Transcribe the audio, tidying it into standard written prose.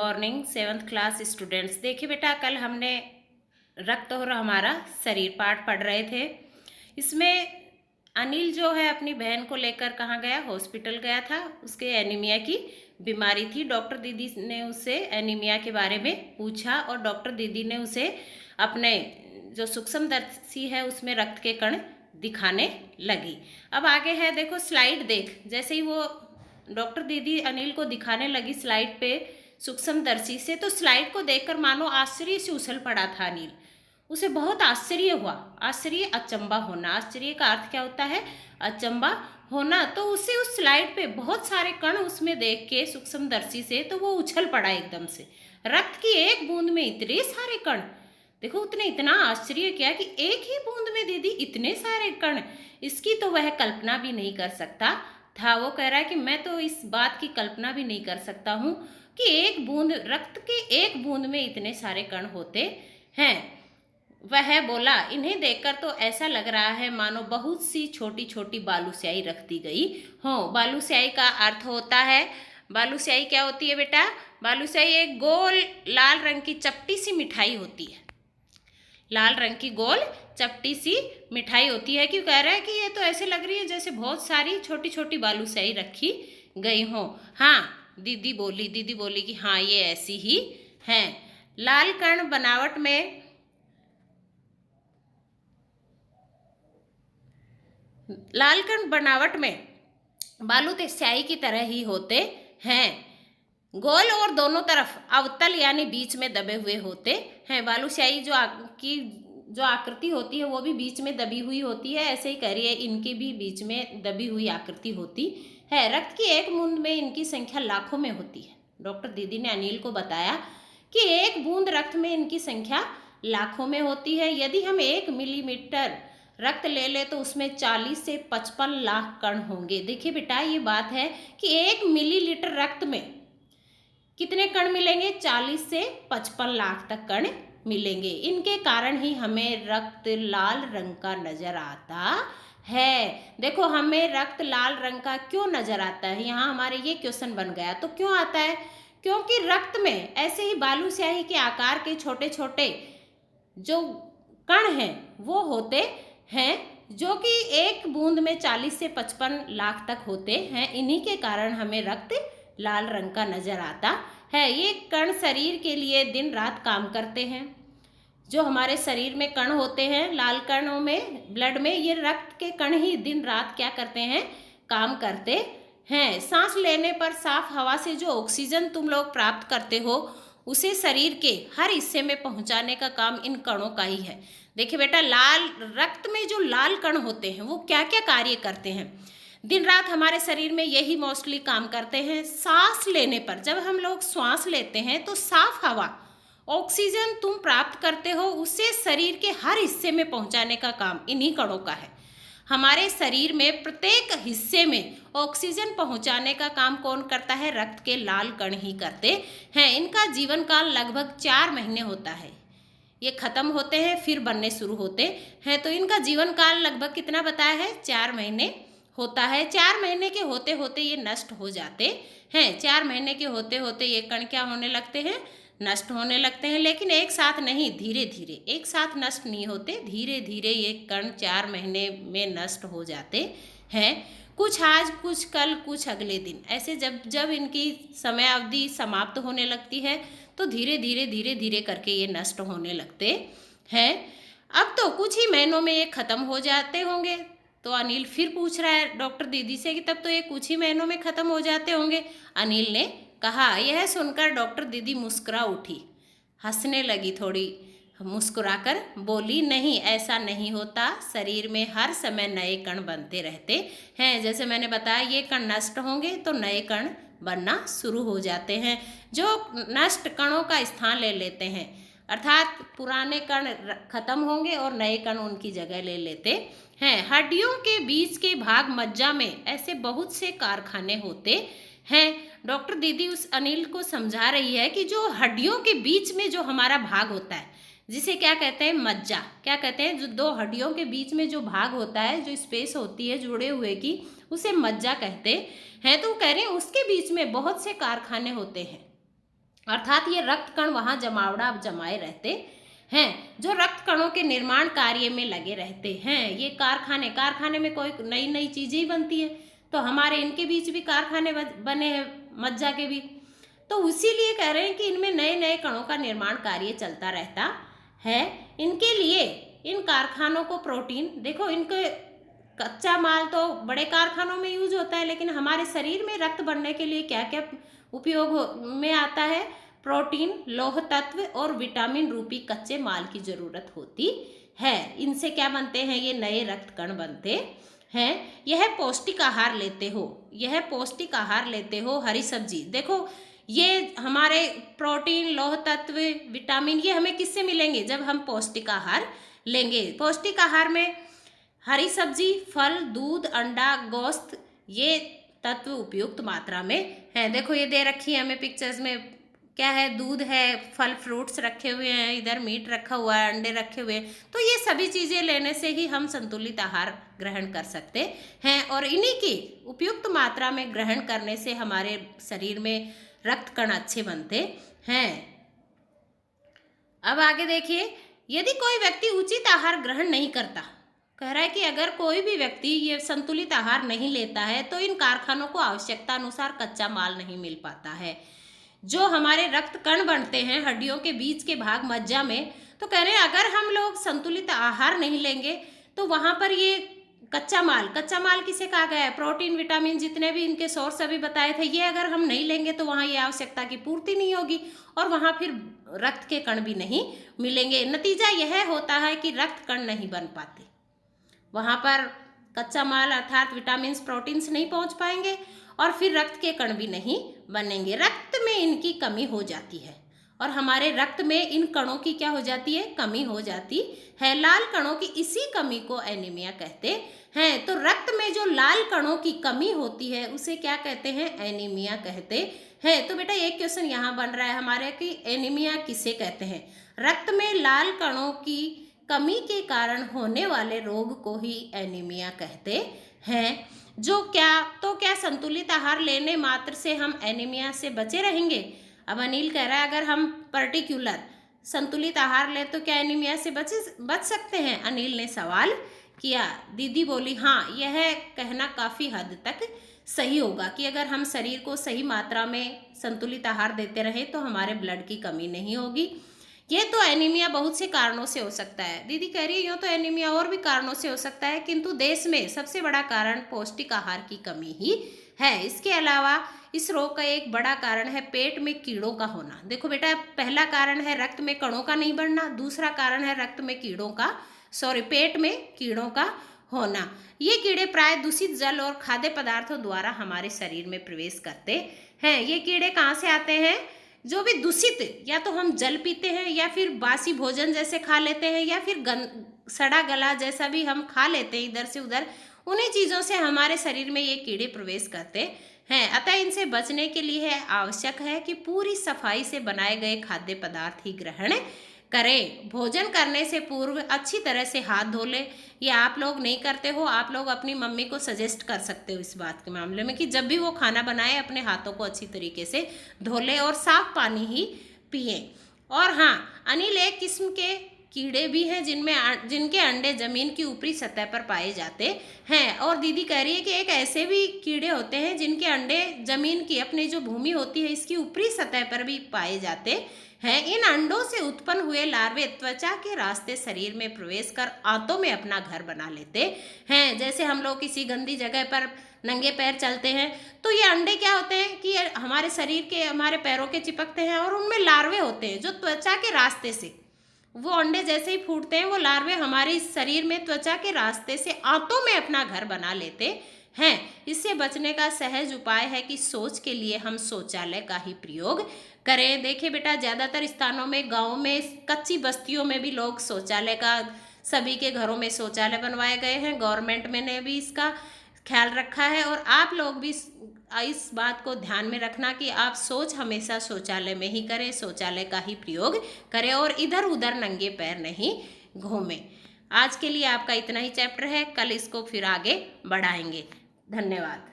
Morning 7th class students. देखिए बेटा, कल हमने रक्त और हमारा शरीर पाठ पढ़ रहे थे। इसमें अनिल जो है अपनी बहन को लेकर कहाँ गया, हॉस्पिटल गया था। उसके एनीमिया की बीमारी थी। डॉक्टर दीदी ने उससे एनीमिया के बारे में पूछा और डॉक्टर दीदी ने उसे अपने जो सूक्ष्मदर्शी है उसमें रक्त के कण दिखाने लगी। अब आगे है, देखो स्लाइड देख। जैसे ही वो डॉक्टर दीदी अनिल को दिखाने लगी स्लाइड पे सूक्ष्मदर्शी से, तो स्लाइड को देखकर मानो आश्चर्य से उछल पड़ा था अनिल। उसे बहुत आश्चर्य हुआ। आश्चर्य, अचंबा होना। आश्चर्य का अर्थ क्या होता है? अचंबा होना। तो उसे उस स्लाइड पे बहुत सारे कण उसमें देख के सूक्ष्मदर्शी से, तो वो उछल पड़ा एकदम से। रक्त की एक बूंद में इतने सारे कण। देखो, उसने इतना आश्चर्य किया कि एक ही बूंद में दीदी इतने सारे कण, इसकी तो वह कल्पना भी नहीं कर सकता था। वो कह रहा है कि मैं तो इस बात की कल्पना भी नहीं कर सकता हूँ कि एक बूंद रक्त के एक बूंद में इतने सारे कण होते हैं। वह बोला, इन्हें देखकर तो ऐसा लग रहा है मानो बहुत सी छोटी छोटी बालूस्याही रख दी गई हो। बालूस्याही का अर्थ होता है, बालूस्याही क्या होती है बेटा? बालूस्याही एक गोल लाल रंग की चपटी सी मिठाई होती है। लाल रंग की गोल चपटी सी मिठाई होती है। क्यों कह रहा है कि ये तो ऐसे लग रही है जैसे बहुत सारी छोटी छोटी बालूशाही रखी गई हो। हाँ, दीदी बोली कि हाँ, ये ऐसी ही हैं। लाल कण बनावट में बालू तो स्याही की तरह ही होते हैं। गोल और दोनों तरफ अवतल यानी बीच में दबे हुए होते हैं। बालूशाही की जो आकृति होती है वो भी बीच में दबी हुई होती है। ऐसे ही करिए, इनकी भी बीच में दबी हुई आकृति होती है। रक्त की एक बूंद में इनकी संख्या लाखों में होती है। डॉक्टर दीदी ने अनिल को बताया कि एक बूंद रक्त में इनकी संख्या लाखों में होती है। यदि हम 1 मिलीमीटर रक्त ले ले तो उसमें 40 से 55 लाख कण होंगे। देखिए बेटा, ये बात है कि 1 मिलीलीटर रक्त में कितने कण मिलेंगे? 40 से 55 लाख तक कण मिलेंगे। इनके कारण ही हमें रक्त लाल रंग का नजर आता है। देखो, हमें रक्त लाल रंग का क्यों नजर आता है? यहाँ हमारे ये क्वेश्चन बन गया। तो क्यों आता है? क्योंकि रक्त में ऐसे ही बालूस्याही के आकार के छोटे छोटे जो कण हैं वो होते हैं, जो कि एक बूंद में 40 से 55 लाख तक होते हैं। इन्हीं के कारण हमें रक्त लाल रंग का नजर आता है। ये कण शरीर के लिए दिन रात काम करते हैं। जो हमारे शरीर में कण होते हैं, लाल कणों में, ब्लड में, ये रक्त के कण ही दिन रात क्या करते हैं? काम करते हैं। सांस लेने पर साफ हवा से जो ऑक्सीजन तुम लोग प्राप्त करते हो उसे शरीर के हर हिस्से में पहुंचाने का काम इन कणों का ही है। देखिए बेटा, लाल रक्त में जो लाल कण होते हैं वो क्या क्या कार्य करते हैं? दिन रात हमारे शरीर में यही मोस्टली काम करते हैं। सांस लेने पर, जब हम लोग श्वास लेते हैं तो साफ हवा, ऑक्सीजन तुम प्राप्त करते हो, उसे शरीर के हर हिस्से में पहुंचाने का काम इन्हीं कणों का है। हमारे शरीर में प्रत्येक हिस्से में ऑक्सीजन पहुंचाने का काम कौन करता है? रक्त के लाल कण ही करते हैं। इनका जीवन काल लगभग 4 महीने होता है। ये खत्म होते हैं फिर बनने शुरू होते हैं। तो इनका जीवन काल लगभग कितना बताया है? 4 महीने होता है। 4 महीने के होते होते ये नष्ट हो जाते हैं। 4 महीने के होते होते ये कण क्या होने लगते हैं? नष्ट होने लगते हैं। लेकिन एक साथ नहीं, धीरे धीरे। एक साथ नष्ट नहीं होते, धीरे धीरे ये कण 4 महीने में नष्ट हो जाते हैं। कुछ आज, कुछ कल, कुछ अगले दिन। ऐसे जब जब इनकी समय अवधि समाप्त होने लगती है तो धीरे धीरे धीरे धीरे करके ये नष्ट होने लगते हैं। अब तो कुछ ही महीनों में ये खत्म हो जाते होंगे। तो अनिल फिर पूछ रहा है डॉक्टर दीदी से कि तब तो ये कुछ ही महीनों में खत्म हो जाते होंगे। अनिल ने कहा। यह सुनकर डॉक्टर दीदी मुस्कुरा उठी, हंसने लगी, थोड़ी मुस्कुराकर बोली, नहीं, ऐसा नहीं होता। शरीर में हर समय नए कण बनते रहते हैं। जैसे मैंने बताया, ये कण नष्ट होंगे तो नए कण बनना शुरू हो जाते हैं, जो नष्ट कणों का स्थान ले लेते हैं। अर्थात पुराने कण खत्म होंगे और नए कण उनकी जगह ले लेते हैं। हड्डियों के बीच के भाग मज्जा में ऐसे बहुत से कारखाने होते हैं। डॉक्टर दीदी उस अनिल को समझा रही है कि जो हड्डियों के बीच में जो हमारा भाग होता है, जिसे क्या कहते हैं? मज्जा। क्या कहते हैं? जो 2 हड्डियों के बीच में जो भाग होता है, जो स्पेस होती है जुड़े हुए की, उसे मज्जा कहते हैं। तो कह रहे हैं उसके बीच में बहुत से कारखाने होते हैं। अर्थात ये रक्त कण वहाँ जमावड़ा जमाए रहते हैं, जो रक्त कणों के निर्माण कार्य में लगे रहते हैं। ये कारखाने में कोई नई नई चीज़ें ही बनती हैं, तो हमारे इनके बीच भी कारखाने बने हैं, मज्जा के भी। तो इसीलिए कह रहे हैं कि इनमें नए नए कणों का निर्माण कार्य चलता रहता है। इनके लिए इन कारखानों को प्रोटीन, देखो इनके कच्चा माल तो बड़े कारखानों में यूज होता है, लेकिन हमारे शरीर में रक्त बनने के लिए क्या क्या उपयोग में आता है? प्रोटीन, लौह तत्व और विटामिन रूपी कच्चे माल की जरूरत होती है। इनसे क्या बनते हैं? ये नए रक्त कण बनते हैं। यह पौष्टिक आहार लेते हो, हरी सब्जी। देखो ये हमारे प्रोटीन, लौह तत्व, विटामिन ये हमें किससे मिलेंगे? जब हम पौष्टिक आहार लेंगे। पौष्टिक आहार में हरी सब्जी, फल, दूध, अंडा, गोश्त ये तत्व उपयुक्त मात्रा में हैं। देखो ये दे रखी है हमें पिक्चर्स में, क्या है? दूध है, फल फ्रूट्स रखे हुए हैं, इधर मीट रखा हुआ है, अंडे रखे हुए हैं। तो ये सभी चीज़ें लेने से ही हम संतुलित आहार ग्रहण कर सकते हैं, और इन्हीं की उपयुक्त मात्रा में ग्रहण करने से हमारे शरीर में रक्त कण अच्छे बनते हैं। अब आगे देखिए, यदि कोई व्यक्ति उचित आहार ग्रहण नहीं करता, कह रहा है कि अगर कोई भी व्यक्ति ये संतुलित आहार नहीं लेता है तो इन कारखानों को आवश्यकता अनुसार कच्चा माल नहीं मिल पाता है। जो हमारे रक्त कण बनते हैं हड्डियों के बीच के भाग मज्जा में, तो कह रहे हैं अगर हम लोग संतुलित आहार नहीं लेंगे तो वहाँ पर ये कच्चा माल किसे कहा गया है? प्रोटीन, विटामिन, जितने भी इनके सोर्स अभी बताए थे, ये अगर हम नहीं लेंगे तो वहाँ ये आवश्यकता की पूर्ति नहीं होगी, और वहाँ फिर रक्त के कण भी नहीं मिलेंगे। नतीजा यह होता है कि रक्त कण नहीं बन पाते, वहाँ पर कच्चा माल अर्थात विटामिन, प्रोटीन्स नहीं पहुँच पाएंगे, और फिर रक्त के कण भी नहीं बनेंगे। रक्त में इनकी कमी हो जाती है, और हमारे रक्त में इन कणों की क्या हो जाती है? कमी हो जाती है। लाल कणों की इसी कमी को एनीमिया कहते हैं। तो रक्त में जो लाल कणों की कमी होती है उसे क्या कहते हैं? एनीमिया कहते हैं। तो बेटा एक क्वेश्चन यहाँ बन रहा है हमारे कि एनीमिया किसे कहते हैं? रक्त में लाल कणों की कमी के कारण होने वाले रोग को ही एनीमिया कहते हैं। क्या संतुलित आहार लेने मात्र से हम एनीमिया से बचे रहेंगे? अब अनिल कह रहा है अगर हम पर्टिकुलर संतुलित आहार लें तो क्या एनीमिया से बच सकते हैं? अनिल ने सवाल किया। दीदी बोली हाँ, यह कहना काफ़ी हद तक सही होगा कि अगर हम शरीर को सही मात्रा में संतुलित आहार देते रहें तो हमारे ब्लड की कमी नहीं होगी। ये तो एनीमिया बहुत से कारणों से हो सकता है। दीदी कह रही है यूँ तो एनीमिया और भी कारणों से हो सकता है, किंतु देश में सबसे बड़ा कारण पौष्टिक आहार की कमी ही है। इसके अलावा इस रोग का एक बड़ा कारण है पेट में कीड़ों का होना। देखो बेटा, पहला कारण है रक्त में कणों का नहीं बढ़ना, दूसरा कारण है पेट में कीड़ों का होना। ये कीड़े प्राय दूषित जल और खाद्य पदार्थों द्वारा हमारे शरीर में प्रवेश करते हैं। ये कीड़े कहाँ से आते हैं? जो भी दूषित, या तो हम जल पीते हैं, या फिर बासी भोजन जैसे खा लेते हैं, या फिर सड़ा गला जैसा भी हम खा लेते हैं इधर से उधर, उन्हीं चीज़ों से हमारे शरीर में ये कीड़े प्रवेश करते हैं। अतः इनसे बचने के लिए आवश्यक है कि पूरी सफाई से बनाए गए खाद्य पदार्थ ही ग्रहण करें। भोजन करने से पूर्व अच्छी तरह से हाथ धो लें। ये आप लोग नहीं करते हो, आप लोग अपनी मम्मी को सजेस्ट कर सकते हो इस बात के मामले में कि जब भी वो खाना बनाए अपने हाथों को अच्छी तरीके से धो लें और साफ पानी ही पिए। और हाँ, अनिल, एक किस्म के कीड़े भी हैं जिनके अंडे जमीन की ऊपरी सतह पर पाए जाते हैं। और दीदी कह रही है कि एक ऐसे भी कीड़े होते हैं जिनके अंडे जमीन की, अपनी जो भूमि होती है इसकी ऊपरी सतह पर भी पाए जाते हैं। इन अंडों से उत्पन्न हुए लार्वे त्वचा के रास्ते शरीर में प्रवेश कर आंतों में अपना घर बना लेते हैं। जैसे हम लोग किसी गंदी जगह पर नंगे पैर चलते हैं तो ये अंडे क्या होते हैं कि हमारे शरीर के, हमारे पैरों के चिपकते हैं, और उनमें लार्वे होते हैं जो त्वचा के रास्ते से, वो अंडे जैसे ही फूटते हैं वो लार्वे हमारे शरीर में त्वचा के रास्ते से आंतों में अपना घर बना लेते हैं। इससे बचने का सहज उपाय है कि शौच के लिए हम शौचालय का ही प्रयोग करें। देखिए बेटा, ज़्यादातर स्थानों में, गाँव में, कच्ची बस्तियों में भी लोग शौचालय का, सभी के घरों में शौचालय बनवाए गए हैं। गवर्नमेंट ने भी इसका ख्याल रखा है, और आप लोग भी इस बात को ध्यान में रखना कि आप शौच हमेशा शौचालय में ही करें, शौचालय का ही प्रयोग करें, और इधर उधर नंगे पैर नहीं घूमें। आज के लिए आपका इतना ही चैप्टर है, कल इसको फिर आगे बढ़ाएंगे। धन्यवाद।